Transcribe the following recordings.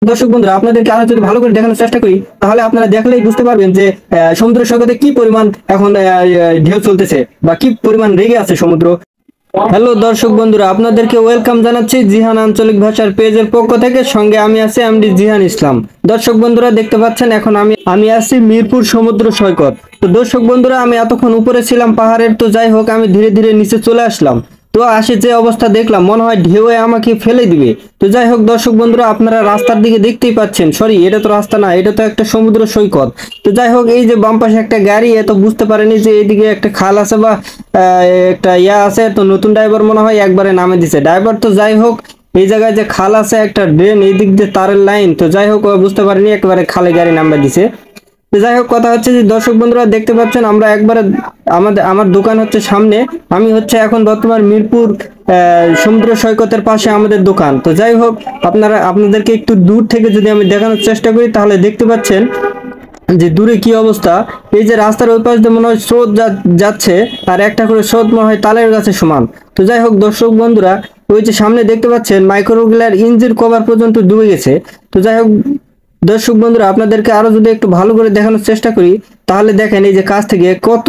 দর্শক বন্ধুরা, আপনাদেরকে আরো যদি ভালো করে দেখানোর চেষ্টা করি তাহলে আপনারা দেখলেই বুঝতে পারবেন যে সমুদ্র সৈকতে কি পরিমাণ এখন ঢেউ চলতেছে বা কি পরিমাণ রেগে আছে সমুদ্র। হ্যালো দর্শক বন্ধুরা, আপনাদেরকে ওয়েলকাম জানাচ্ছি জিহান আঞ্চলিক ভাষার পেজের পক্ষ থেকে। সঙ্গে আমি আছি এমডি জিহান ইসলাম। দর্শক বন্ধুরা দেখতে পাচ্ছেন এখন আমি আছি মিরপুর সমুদ্র সৈকত। তো দর্শক বন্ধুরা, আমি এতক্ষণ উপরে ছিলাম পাহাড়ের, তো যাই হোক আমি ধীরে ধীরে নিচে চলে আসলাম। তো আসে যে অবস্থা দেখলাম মনে হয় ঢেউয়ে আমাকে ফেলে দিবে। তো যাই হোক দর্শক বন্ধুরা, আপনারা রাস্তার দিকে দেখতেই পাচ্ছেন, সরি এটা তো রাস্তা না, এটা তো একটা সমুদ্র সৈকত। তো যাই হোক এই যে বাম পাশে একটা গাড়ি, এত বুঝতে পারেনি যে এইদিকে একটা খাল আছে বা একটা ইয়া আছে। তো নতুন ড্রাইভার মনে হয় একবারে নামে দিছে ড্রাইভার। তো যাই হোক এই জায়গায় যে খাল আছে, একটা ড্রেন, এই দিক দিয়ে তারের লাইন। তো যাই হোক ও বুঝতে পারিনি, একবারে খালে গাড়ি নামে দিছে। তো যাই হোক কথা হচ্ছে যে দর্শক বন্ধুরা দেখতে পাচ্ছেন আমরা একবারে আমার দোকান হচ্ছে সামনে। আমি হচ্ছে এখন বর্তমান মিরপুর সমুদ্র সৈকতের পাশে আমাদের দোকান। তো যাই হোক আপনাদেরকে একটু দূর থেকে যদি আমি দেখানোর চেষ্টা করি তাহলে দেখতে পাচ্ছেন যে দূরে কি অবস্থা। এই যে রাস্তার ওই পাশ দিয়ে মনে হয় স্রোত যাচ্ছে, আর একটা করে স্রোত মনে হয় তালের গাছে সমান। তো যাই হোক দর্শক বন্ধুরা, ওই যে সামনে দেখতে পাচ্ছেন মাইক্রোগুলার ইঞ্জিন কভার পর্যন্ত ডুবে গেছে। তো যাই হোক দর্শক বন্ধুরা, আপনাদেরকে আরো যদি একটু ভালো করে দেখানোর চেষ্টা করি তাহলে দেখেন এই যে কাছ থেকে কত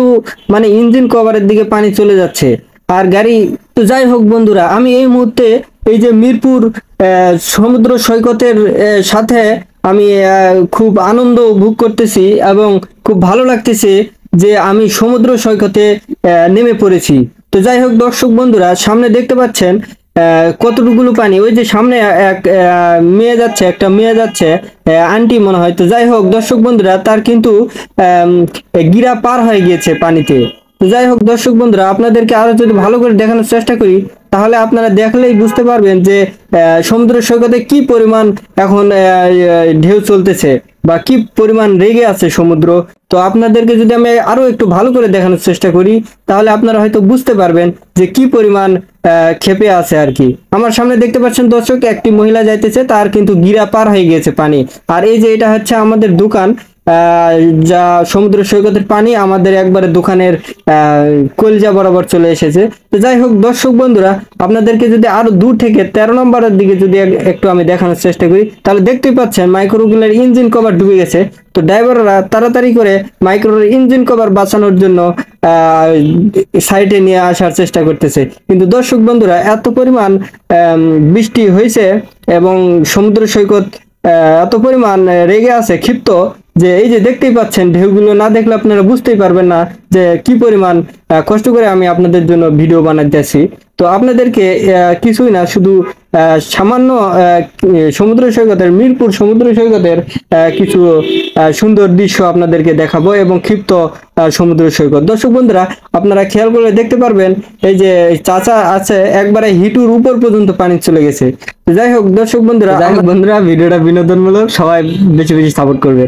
মানে ইঞ্জিন কভারের দিকে পানি চলে যাচ্ছে আর গাড়ি। তো যাই হোক বন্ধুরা, আমি এই মুহূর্তে এই যে মিরপুর সমুদ্র সৈকতের সাথে আমি খুব আনন্দ ভোগ করতেছি এবং খুব ভালো লাগতেছে যে আমি সমুদ্র সৈকতে নেমে পড়েছি। তো যাই হোক দর্শক বন্ধুরা, সামনে দেখতে পাচ্ছেন কতটুকুলো পানি। ওই যে সামনে এক মেয়ে যাচ্ছে, একটা মেয়ে যাচ্ছে, আন্টি মনে হয়। তো যাই হোক দর্শক বন্ধুরা, তার কিন্তু গিরা পার হয়ে গিয়েছে পানিতে। তো যাই হোক দর্শক বন্ধুরা, আপনাদেরকে আরো যদি ভালো করে দেখানোর চেষ্টা করি তাহলে আপনারা দেখলেই বুঝতে পারবেন যে সমুদ্র সৈকতে কি পরিমাণ এখন ঢেউ চলতেছে বা কি পরিমাণ রেগে আছে সমুদ্র। তো আপনাদেরকে যদি আমি আরো একটু ভালো করে দেখানোর চেষ্টা করি তাহলে আপনারা হয়তো বুঝতে পারবেন যে কি পরিমাণ ক্ষেপে আছে আর কি। আমার সামনে দেখতে পাচ্ছেন দর্শক, একটি মহিলা যাইতেছে, তার কিন্তু গিরা পার হয়ে গিয়েছে পানি। আর এই যে এটা হচ্ছে আমাদের দোকান, যা সমুদ্র সৈকতের পানি আমাদের একবারে দোকানের কলজা বরাবর চলে এসেছে। তো যাই হোক দর্শক বন্ধুরা, আপনাদেরকে যদি আরো দূর থেকে 13 নম্বরের দিকে যদি একটু আমি দেখানোর চেষ্টা করি তাহলে দেখতেই পাচ্ছেন মাইক্রোগুলার ইঞ্জিন কভার ডুবে গেছে। তো ড্রাইভাররা তাড়াতাড়ি করে মাইক্রোর ইঞ্জিন কভার বাঁচানোর জন্য সাইডে নিয়ে আসার চেষ্টা করতেছে। কিন্তু দর্শক বন্ধুরা, এত পরিমাণ বৃষ্টি হয়েছে এবং সমুদ্র সৈকত এত পরিমাণ রেগে আছে, ক্ষিপ্ত, যে এই যে দেখতেই পাচ্ছেন ঢেউগুলো না দেখলে আপনারা বুঝতেই পারবেন না যে কি পরিমাণ কষ্ট করে আমি আপনাদের জন্য ভিডিও বানাইতেছি। তো আপনাদেরকে কিছুই না, শুধু সামান্য সমুদ্র সৈকতের, মিরপুর সমুদ্র সৈকতের কিছু সুন্দর দৃশ্য আপনাদেরকে দেখাবো এবং ক্ষিপ্ত সমুদ্র সৈকত। দর্শক বন্ধুরা, আপনারা খেয়াল করে দেখতে পারবেন এই যে চাচা আছে একবারে হিটুর উপর পর্যন্ত পানি চলে গেছে। যাই হোক দর্শক বন্ধুরা, ভিডিওটা বিনোদনমূলক, সবাই বেশি বেশি সাপোর্ট করবে।